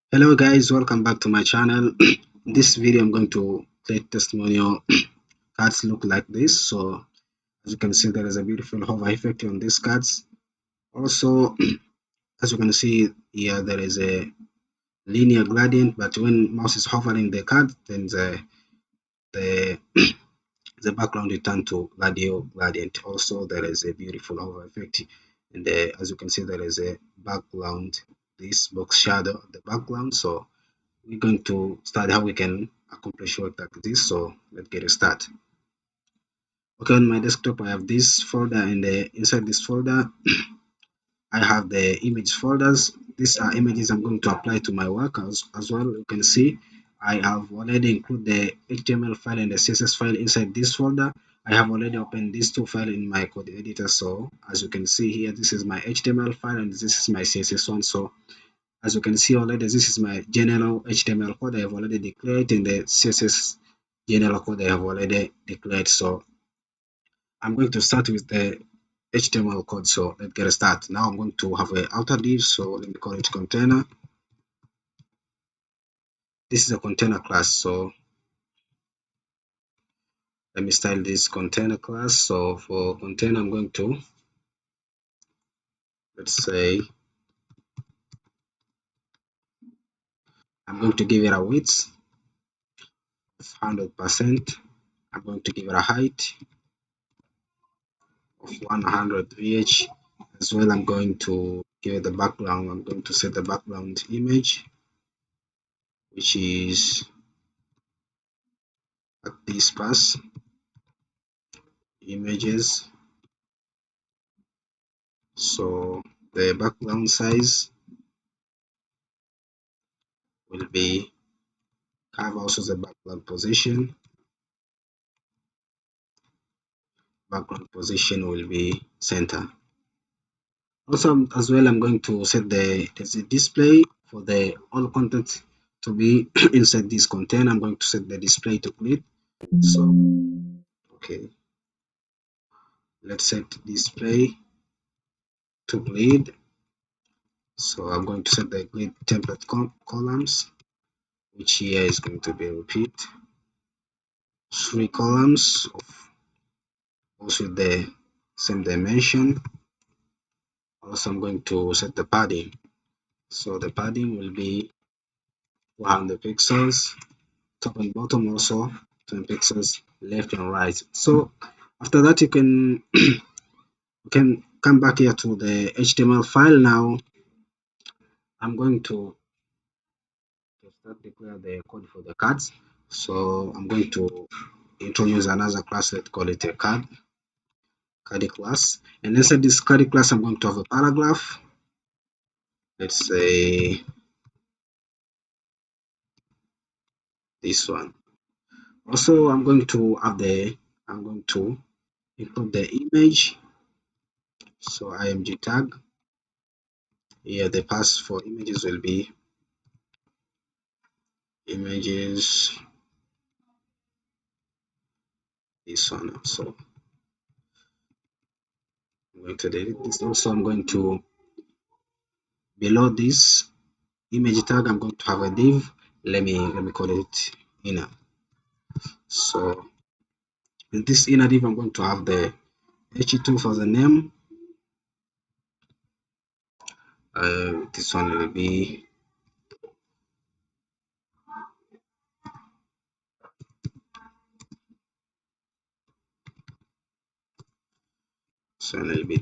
Hello guys, welcome back to my channel. In this video I'm going to create testimonial cards look like this. So as you can see, there is a beautiful hover effect on these cards. Also, as you can see here, there is a linear gradient, but when mouse is hovering the card, then the the background will turn to radial gradient. Also, there is a beautiful hover effect, and as you can see, there is a background, this box shadow at the background. So we're going to study how we can accomplish work like this. So let's get a start. Okay, on my desktop I have this folder, and inside this folder I have the image folders. These are images I'm going to apply to my work. As well, you can see I have already included the HTML file and the CSS file inside this folder. I have already opened these two files in my code editor. So as you can see here, this is my HTML file and this is my CSS one. So as you can see already, this is my general HTML code I have already declared, and the CSS general code I have already declared. So I'm going to start with the HTML code. So let's get a start. Now I'm going to have a outer div. So let me call it container. This is a container class. So let me style this container class. So for container, I'm going to, let's say, I'm going to give it a width of 100%. I'm going to give it a height of 100 VH. As well, I'm going to give it the background. I'm going to set the background image, which is at this pass images. So the background size will be have also the background position. Background position will be center. Also, as well, I'm going to set the display for the all content to be inside this container. I'm going to set the display to grid. So okay, let's set display to grid. So I'm going to set the grid template columns, which here is going to be repeat 3 columns of also the same dimension. Also, I'm going to set the padding. So the padding will be 100 pixels, top and bottom also 10 pixels, left and right. So after that, you can come back here to the HTML file. Now I'm going to start declare the code for the cards. So I'm going to introduce another class. Let's call it a card class. And inside this card class, I'm going to have a paragraph. Let's say this one. Also, I'm going to include the image. So img tag. Here the pass for images will be images, this one. So I'm going to delete this. Also, I'm going to, below this image tag, I'm going to have a div. Let me call it inner. So in this inner div, I'm going to have the h2 for the name. This one will be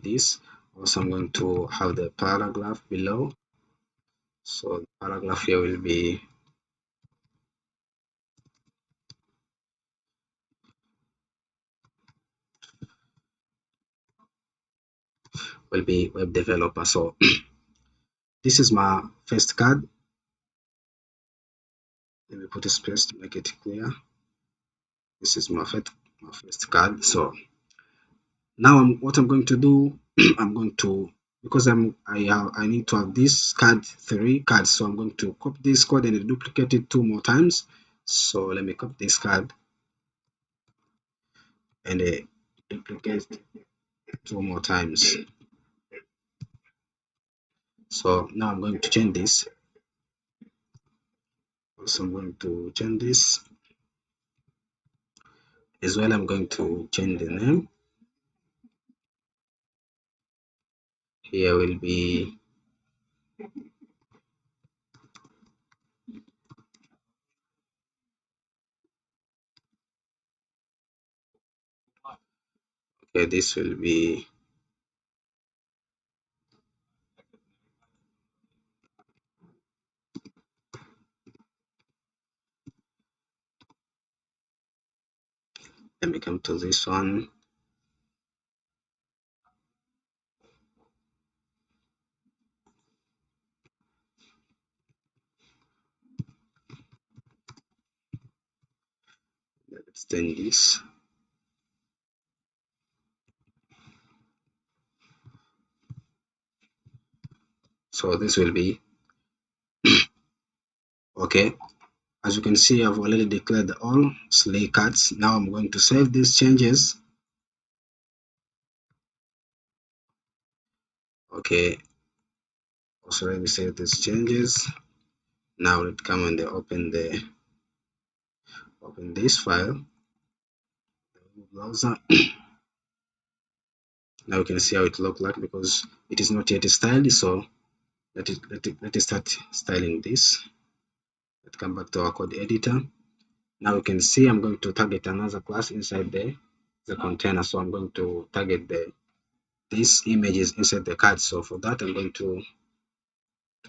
this. Also, I'm going to have the paragraph below. So the paragraph here will be web developer. So this is my first card. Let me put a space to make it clear. This is my first card. So now what I'm going to do, I'm going to, because I need to have this card 3 cards, so I'm going to copy this code and duplicate it 2 more times. So let me copy this card and duplicate 2 more times. So now I'm going to change this. So I'm going to change this as well. I'm going to change the name. Here will be okay, this will be let me come to this one. Let's change this. So this will be okay. As you can see, I've already declared all slay cards. Now I'm going to save these changes. Okay, also let me save these changes. Now let's come and open this file, the browser. Now you can see how it looks like because it is not yet styled. So let it start styling this. Let's come back to our code editor. Now you can see I'm going to target another class inside the container. So I'm going to target these images inside the card. So for that, I'm going to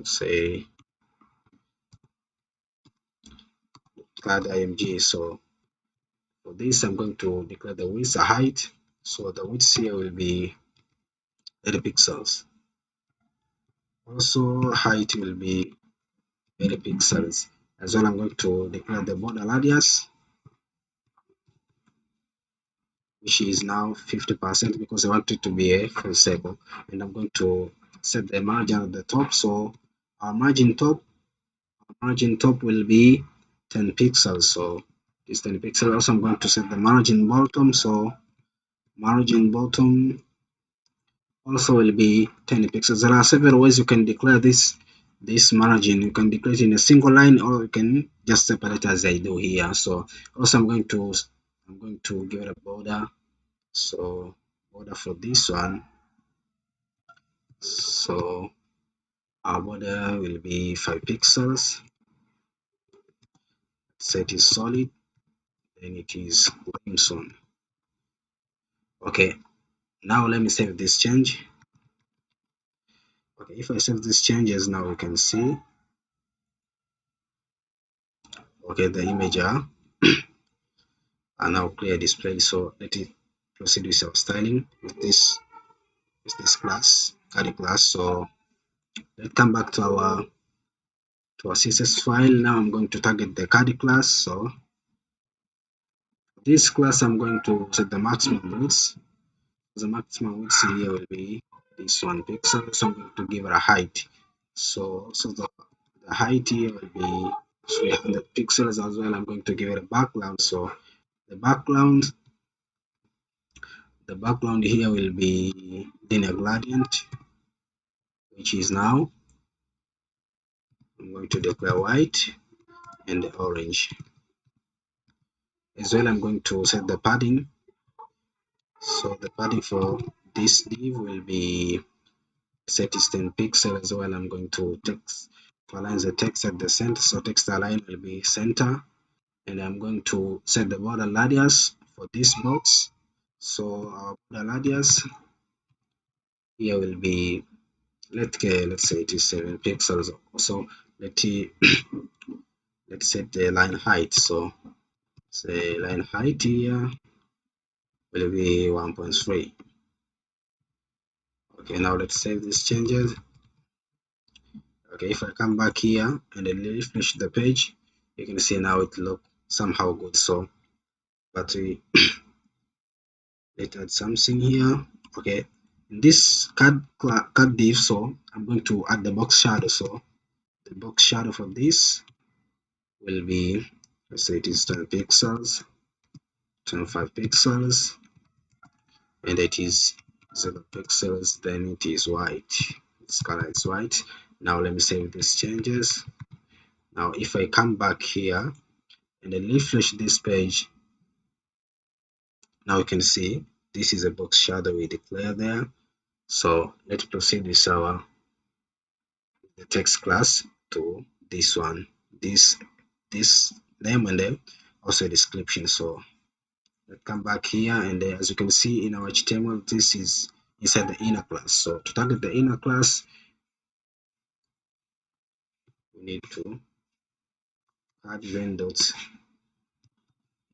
say card img. So for this, I'm going to declare the width a height. So the width here will be 80 pixels. Also, height will be 80 pixels. As well, I'm going to declare the border radius, which is now 50% because I want it to be a full circle. And I'm going to set the margin at the top. So our margin top will be 10 pixels. So it's 10 pixels. Also, I'm going to set the margin bottom. So margin bottom also will be 10 pixels. There are several ways you can declare this margin. You can declare it in a single line, or you can just separate as I do here. So also I'm going to give it a border. So border for this one. So our border will be 5 pixels. Set is solid, then it is limestone. Okay, now let me save this change. Okay, if I save these changes, now you can see okay the image are now clear displayed. So let it proceed with our styling with this class, carry class. So let's come back to our CSS file. Now I'm going to target the carry class. So this class I'm going to set the maximum width. The maximum width here will be this 1 pixel. So I'm going to give it a height. So the height here will be 300 pixels as well. I'm going to give it a background. So the background here will be linear gradient, which is now I'm going to declare white and orange. As well, I'm going to set the padding. So the padding for this div will be set is 10 pixels as well. I'm going to align the text at the center. So text align will be center. And I'm going to set the border radius for this box. So our border radius here will be let's say it is 7 pixels. So let's set the line height. So say line height here will be 1.3. Okay, now let's save these changes. Okay, if I come back here and then refresh the page, you can see now it look somehow good. So but let's add something here. Okay, in this card div, so I'm going to add the box shadow. So the box shadow for this will be, let's say it is 10 pixels, 25 pixels, and it is 0 pixels, then it is white. Its color is white. Now let me save these changes. Now if I come back here and then refresh this page, now you can see this is a box shadow we declare there. So let's proceed with our the text class to this one, this name, and then also description. So let's come back here, and as you can see in our HTML, this is inside the inner class. So to target the inner class, we need to add event dots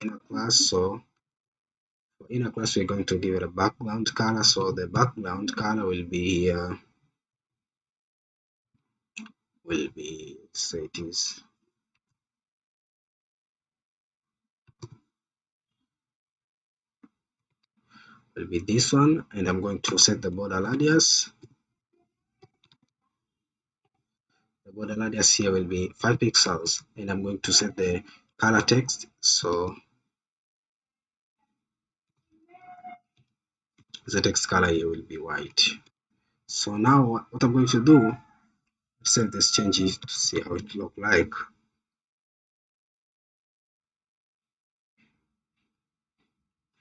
inner class. So for inner class, we're going to give it a background color. So the background color will be here, will be, say it is, will be this one, and I'm going to set the border radius. The border radius here will be 5 pixels, and I'm going to set the color text. So the text color here will be white. So now what I'm going to do, save this changes to see how it look like.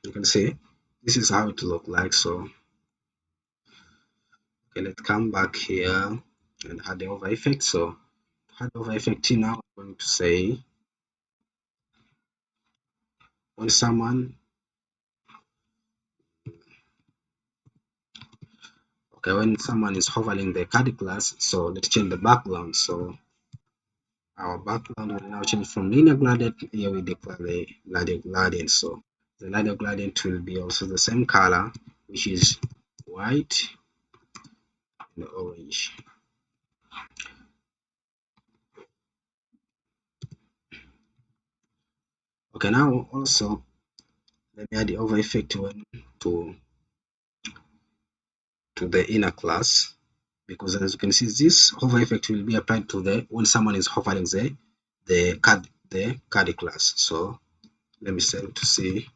You can see this is how it look like. So okay, let's come back here and add the over effect. So to add over effect now, I'm going to say when someone, okay, when someone is hovering the card class, so let's change the background. So our background will now change from linear gradient. Here we declare the linear gradient. So the linear gradient will be also the same color, which is white and orange. Okay, now also let me add the over effect one to the inner class, because as you can see, this hover effect will be applied to the when someone is hovering the card class. So let me save to see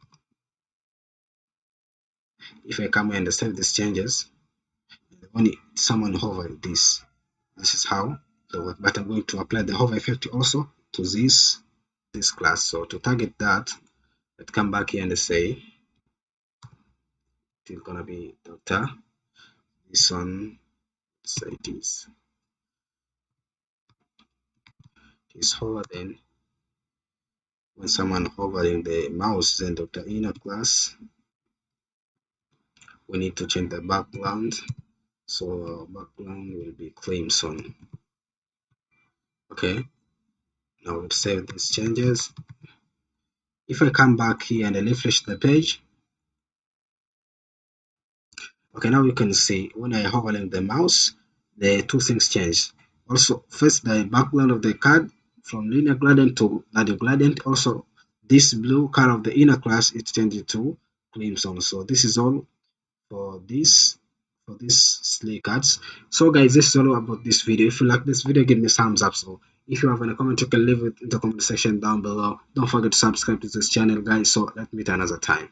if I come and save these changes. When someone hover this is how the work. But I'm going to apply the hover effect also to this class. So to target that, let's come back here and say it's gonna be doctor. This one, say it is hover. Then when someone hovering the mouse, then doctor inner class, we need to change the background. So background will be crimson. Okay, now let's save these changes. If I come back here and I refresh the page, okay, now you can see when I hovering the mouse, the two things change. Also, first the background of the card from linear gradient to radial gradient. Also, this blue color of the inner class is changed to crimson. So this is all for these sleek cards. So guys, this is all about this video. If you like this video, give me a thumbs up. So if you have any comment, you can leave it in the comment section down below. Don't forget to subscribe to this channel, guys. So let's meet another time.